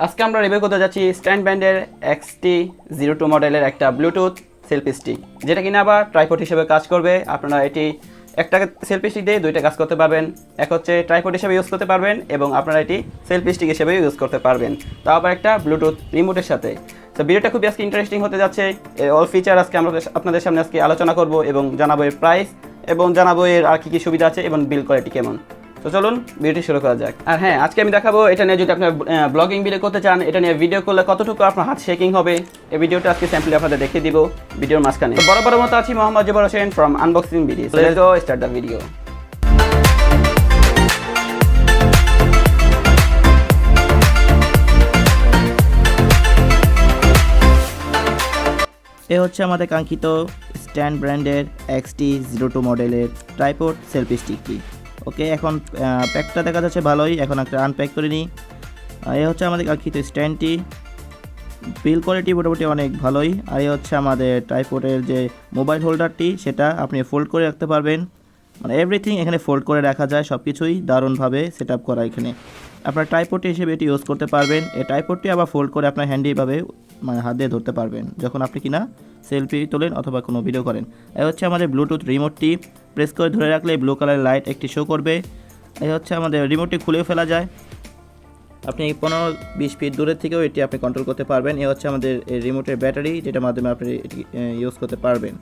আজকে আমরা রিভিউ করতে যাচ্ছি স্ট্যান্ড ব্র্যান্ডের XT02 মডেলের একটা ব্লুটুথ সেলফি স্টিক, যেটা কিনা আবার ট্রাইপড হিসেবে কাজ করবে। আপনারা এটি একটা সেলফি স্টিক দিয়ে দুইটা কাজ করতে পারবেন। এক হচ্ছে ট্রাইপড হিসেবে ইউজ করতে পারবেন এবং আপনারা এটি সেলফি স্টিক হিসেবে ইউজ করতে পারবেন, তাও আবার একটা ব্লুটুথ রিমোটের সাথে। তো ভিডিওটা খুবই আজকে ইন্টারেস্টিং হতে যাচ্ছে। অল ফিচার আজকে আমরা আপনাদের সামনে আজকে আলোচনা করব এবং জানাবো এর প্রাইস এবং জানাবো এর আর কী কী সুবিধা আছে এবং বিল কোয়ালিটি কেমন। তো চলুন ভিডিওটি শুরু করা যাক। আর হ্যাঁ, আজকে আমি দেখাবো এটা নিয়ে যদি আপনার ব্লগিং ভিডিও করতে চান, এটা নিয়ে ভিডিও করলে কতটুকু আপনার হাত শেকিং হবে, এই ভিডিওটা আজকে স্যাম্পলি আপনাদের দেখিয়ে দিব ভিডিওর মাঝখানে। তো বড় মতো আছি Mohammad Zubair Hossain from unboxing BD। So let's go start the video. এ হচ্ছে আমাদের কাঙ্ক্ষিত স্ট্যান্ড ব্র্যান্ডের XT02 মডেলের ট্রাইপড সেলফি স্টিকটি। ওকে, এখন প্যাকটা দেখা যাচ্ছে ভালোই, এখন একটা আনপ্যাক করে নিই। এ হচ্ছে আমাদের কাঙ্ক্ষিত স্ট্যান্ডটি, বিল কোয়ালিটি মোটামুটি অনেক ভালোই। আর এ হচ্ছে আমাদের ট্রাইপডের যে মোবাইল হোল্ডারটি, সেটা আপনি ফোল্ড করে রাখতে পারবেন, মানে এভরিথিং এখানে ফোল্ড করে রাখা যায়, সব কিছুই দারুণভাবে সেট আপ করা। এখানে আপনার ট্রাইপড হিসেবে এটি ইউজ করতে পারবেন। এই ট্রাইপডটি আবার ফোল্ড করে আপনার হ্যান্ডিভাবে মানে হাত দিয়ে ধরতে পারবেন যখন আপনি কিনা সেলফি তোলেন অথবা কোনো ভিডিও করেন। এই হচ্ছে আমাদের ব্লুটুথ রিমোটটি, প্রেস করে ধরে রাখলে ব্লু কালারের লাইট একটি শো করবে। এই হচ্ছে আমাদের রিমোটটি খুলেও ফেলা যায়, আপনি 15-20 ফিট দূরের থেকেও এটি আপনি কন্ট্রোল করতে পারবেন। এই হচ্ছে আমাদের এই রিমোটের ব্যাটারি, যেটার মাধ্যমে আপনি এটি ইউজ করতে পারবেন।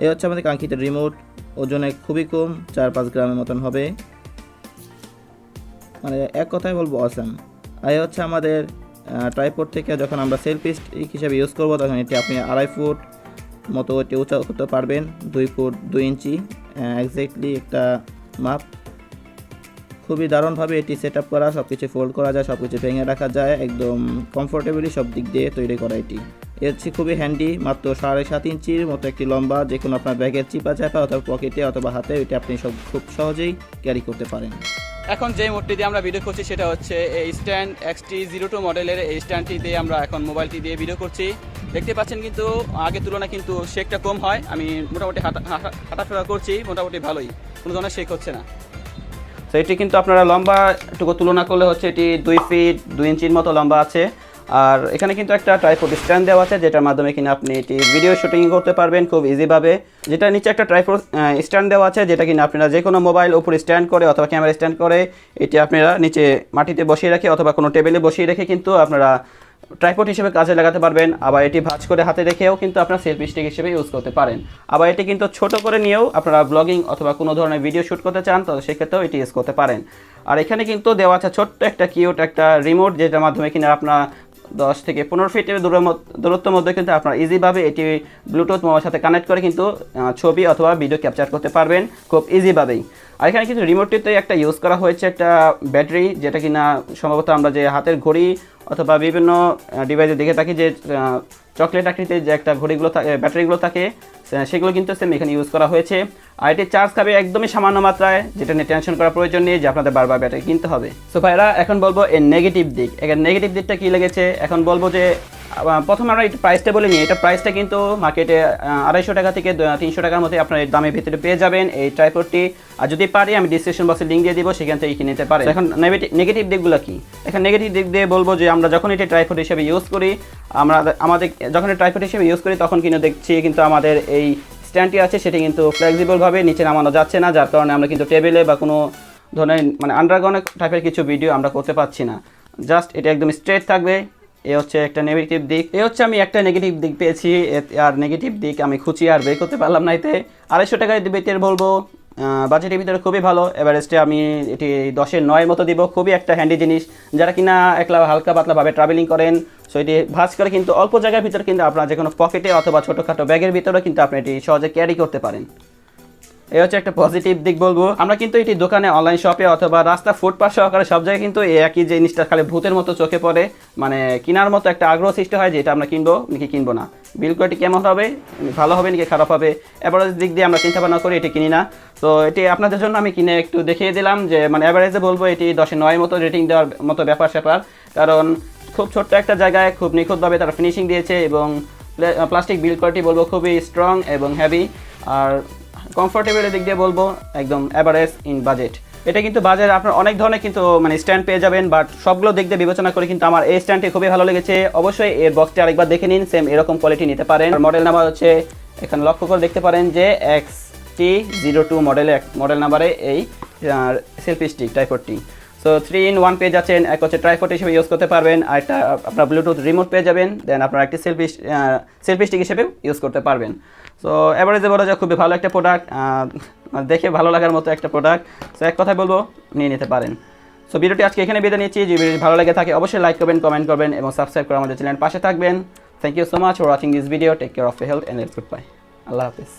এই হচ্ছে আমাদের কাঙ্ক্ষিত রিমোট, ওজনে খুবই কম, 4-5 গ্রামের মতন হবে, মানে এক কথায় বলবো অসাম। আর এই হচ্ছে আমাদের ট্রাইপড থেকে যখন আমরা সেলফি স্টিক হিসেবে ইউজ করবো, তখন এটি আপনি 2.5 ফুট মতো এটি উঁচা করতে পারবেন, 2 ফুট 2 ইঞ্চি এক্স্যাক্টলি একটা মাপ। খুবই দারুণভাবে এটি সেট আপ করা, সব কিছু ফোল্ড করা যায়, সব কিছু ভেঙে রাখা যায়, একদম কমফোর্টেবলি সব দিক দিয়ে তৈরি করা। এটি হচ্ছে খুবই হ্যান্ডি, মাত্র 7.5 ইঞ্চির মতো একটি লম্বা, যে কোনো আপনার ব্যাগের চিপা চাপা অথবা পকেটে অথবা হাতে এটি আপনি সব খুব সহজেই ক্যারি করতে পারেন। এখন যে মোডটি দিয়ে আমরা ভিডিও করছি সেটা হচ্ছে এই স্ট্যান্ড XT02 মডেলের এই স্ট্যান্ডটি দিয়ে আমরা এখন মোবাইলটি দিয়ে ভিডিও করছি। দেখতে পাচ্ছেন কিন্তু আগের তুলনায় কিন্তু শেকটা কম হয়। আমি মোটামুটি হাঁটাফেরা করছি, মোটামুটি ভালোই, কোনো ধরনের শেক হচ্ছে না। তো এটি কিন্তু আপনারা লম্বাটুকু তুলনা করলে হচ্ছে এটি 2 ফিট 2 ইঞ্চির মতো লম্বা আছে। আর এখানে কিন্তু একটা ট্রাইপড স্ট্যান্ড দেওয়া আছে, যেটার মাধ্যমে কিনা আপনি এটি ভিডিও শুটিং করতে পারবেন খুব ইজিভাবে। যেটা নিচে একটা ট্রাইপড স্ট্যান্ড দেওয়া আছে, যেটা কিনা আপনারা যে কোনো মোবাইল উপরে স্ট্যান্ড করে অথবা ক্যামেরা স্ট্যান্ড করে এটি আপনারা নিচে মাটিতে বসিয়ে রেখে অথবা কোনো টেবিলে বসিয়ে রেখে কিন্তু আপনারা ট্রাইপড হিসেবে কাজে লাগাতে পারবেন। আবার এটি ভাঁজ করে হাতে রেখেও কিন্তু আপনারা সেলফি স্টিক হিসেবে ইউজ করতে পারেন। আবার এটি কিন্তু ছোট করে নিয়েও আপনারা ব্লগিং অথবা কোনো ধরনের ভিডিও শ্যুট করতে চান, তো সেক্ষেত্রেও এটি ইউজ করতে পারেন। আর এখানে কিন্তু দেওয়া আছে ছোট্ট একটা কিউট একটা রিমোট, যেটার মাধ্যমে কিনা আপনার 10 থেকে 15 ফিটের দূরত্বের মধ্যে কিন্তু আপনারা ইজিভাবে এটি ব্লুটুথ মোবাইলের সাথে কানেক্ট করে কিন্তু ছবি অথবা ভিডিও ক্যাপচার করতে পারবেন খুব ইজিভাবেই। আর এখানে কিন্তু রিমোটটিতে একটা ইউজ করা হয়েছে একটা ব্যাটারি, যেটা কিনা সম্ভবত আমরা যে হাতের ঘড়ি অথবা বিভিন্ন ডিভাইসে দেখে থাকি যে চকলেট আকৃতির যে একটা ঘড়িগুলো থাকে, ব্যাটারিগুলো থাকে, সেগুলো কিন্তু সেম এখানে ইউজ করা হয়েছে। আর এটি চার্জ খাবে একদমই সামান্য মাত্রায়, যেটা নিয়ে টেনশন করার প্রয়োজন নেই যে আপনাদের বারবার ব্যাটারি কিনতে হবে। সো ভাইরা, এখন বলবো এর নেগেটিভ দিক। এখানে নেগেটিভ দিকটা কী লেগেছে এখন বলবো যে প্রথমে আমরা একটু প্রাইসটা বলে নিই। এটা প্রাইসটা কিন্তু মার্কেটে 250 টাকা থেকে 300 টাকার মধ্যে আপনার এই দামের ভিতরে পেয়ে যাবেন এই ট্রাইপডটি। আর যদি পারি আমি ডিসক্রিপশন বক্সে লিঙ্ক দিয়ে দিব, সেখান থেকে কিনে নিতে পারেন। এখন নেগেটিভ দিকগুলো কি? এখন নেগেটিভ দিক দিয়ে বলবো যে আমরা যখন এটি ট্রাইপড হিসেবে ইউজ করি, আমাদের যখন ট্রাইপড হিসেবে ইউজ করি তখন কিন্তু দেখছি কিন্তু আমাদের এই স্ট্যান্ডটি আছে সেটি কিন্তু ফ্লেক্সিবলভাবে নিচে নামানো যাচ্ছে না, যার কারণে আমরা কিন্তু টেবিলে বা কোনো ধরনের মানে আন্ডারগ্রাউন্ড টাইপের কিছু ভিডিও আমরা করতে পারছি না। জাস্ট এটা একদম স্ট্রেট থাকবে, এ হচ্ছে একটা নেগেটিভ দিক। এ হচ্ছে আমি একটা নেগেটিভ দিক পেয়েছি, আর নেগেটিভ দিক আমি খুঁচিয়ে আর বের করতে পারলাম না। এতে 250 টাকার ভিতরে বলবো বাজেটের ভিতরে খুবই ভালো। এভারেস্টে আমি এটি 10-এর 9 মতো দিব। খুবই একটা হ্যান্ডি জিনিস, যারা কিনা একলা হালকা পাতলাভাবে ট্রাভেলিং করেন, সো এটি ভাঁজ করে কিন্তু অল্প জায়গার ভিতরে কিন্তু আপনার যে কোনো পকেটে অথবা ছোটোখাটো ব্যাগের ভিতরে কিন্তু আপনি এটি সহজে ক্যারি করতে পারেন। এই হচ্ছে একটা পজিটিভ দিক বলবো। আমরা কিন্তু এটি দোকানে, অনলাইন শপে অথবা রাস্তা ফুটপাথ সহকারে সব জায়গায় কিন্তু এই একই জিনিসটা খালি ভূতের মতো চোখে পড়ে, মানে কেনার মতো একটা আগ্রহ সৃষ্টি হয় যে এটা আমরা কিনবো নাকি কিনবো না, বিল কোয়ালিটি কেমন হবে, ভালো হবে নাকি খারাপ হবে, অ্যাভারেজ দিক দিয়ে আমরা চিন্তা ভাবনা করি এটি কিনি না। তো এটি আপনাদের জন্য আমি কিনে একটু দেখিয়ে দিলাম যে মানে অ্যাভারেজে বলবো এটি 10-এর 9 মতো রেটিং দেওয়ার মতো ব্যাপার স্যাপার, কারণ খুব ছোট্ট একটা জায়গায় খুব নিখুঁতভাবে তারা ফিনিশিং দিয়েছে এবং প্লাস্টিক বিল কোয়ালিটি বলবো খুবই স্ট্রং এবং হেভি। আর কমফোর্টেবলের দিক দিয়ে বলবো একদম অ্যাভারেজ ইন বাজেট। এটা কিন্তু বাজারে আপনার অনেক ধরনের কিন্তু মানে স্ট্যান্ড পেয়ে যাবেন, বাট সবগুলো দেখতে বিবেচনা করে কিন্তু আমার এই স্ট্যান্ডটি খুবই ভালো লেগেছে। অবশ্যই এর বক্সটি আরেকবার দেখে নিন, সেম এরকম কোয়ালিটি নিতে পারেন। মডেল নাম্বার হচ্ছে এখানে লক্ষ্য করে দেখতে পারেন যে XT02 মডেল নাম্বারে এই সেলফি স্টিক ট্রাইপডটি। সো 3-in-1 পেয়ে যাচ্ছেন, এক হচ্ছে ট্রাইপড হিসেবে ইউজ করতে পারবেন, আর একটা আপনার ব্লুটুথ রিমোট পেয়ে যাবেন, দেন আপনার একটি সেলফি স্টিক হিসেবেও ইউজ করতে পারবেন। সো এভারেজে বলা যায় খুবই ভালো একটা প্রোডাক্ট, দেখে ভালো লাগার মতো একটা প্রোডাক্ট। সো এক কথায় বলবো নিয়ে নিতে পারেন। সো ভিডিওটি আজকে এখানে বিদায় নিচ্ছি। যদি ভিডিওটি ভালো লাগে থাকে অবশ্যই লাইক করবেন, কমেন্ট করবেন এবং সাবস্ক্রাইব করে আমাদের চ্যানেলের পাশে থাকবেন। Thank you so much for watching this video. Take care of your health and let's good bye. আল্লাহ হাফিজ।